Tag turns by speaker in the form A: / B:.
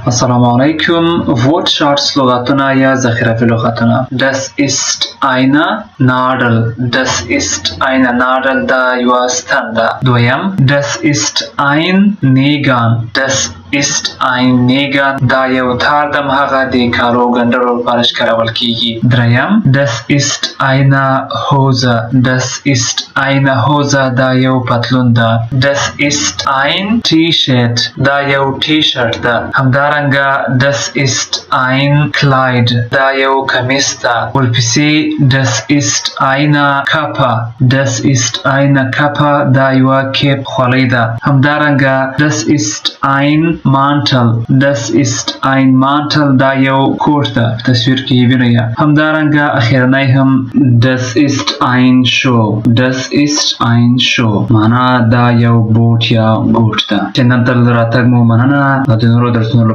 A: Assalamu alaikum. Worschatz لغاتونه یا ذخیره لغاتونه. Das ist eine Nadel. Das ist eine Nadel da یو ستنده. دویم Das ist ein Nägel. Das ist ein Nägel دا یو تار دم هغه د کارو ګنډلو لپاره کارول کیږي. دریم Das ist eine Hose. Das ist eine Hose دا یو پتلون ده. Das ist ein T-shirt دا یو टी-شرټ ده. همدارنګه Das ist ein Kleid دا یو کمیس ده. ورپسې Das ist eine Kappe. Das ist eine Kappe دا یو کیپ خولۍ ده. همدارنګه Das ist ein Mantel. Das ist ein Mantel دا یو کوټ ده. تصویر کې وینئ. همدارنګه اخیرنی هم Das ist ein Schuh. Das ist ein Schuh معنا دا یو بوټ یا ګوټ ده. چې نن تر راتګ مو مننه. د نورو درسونو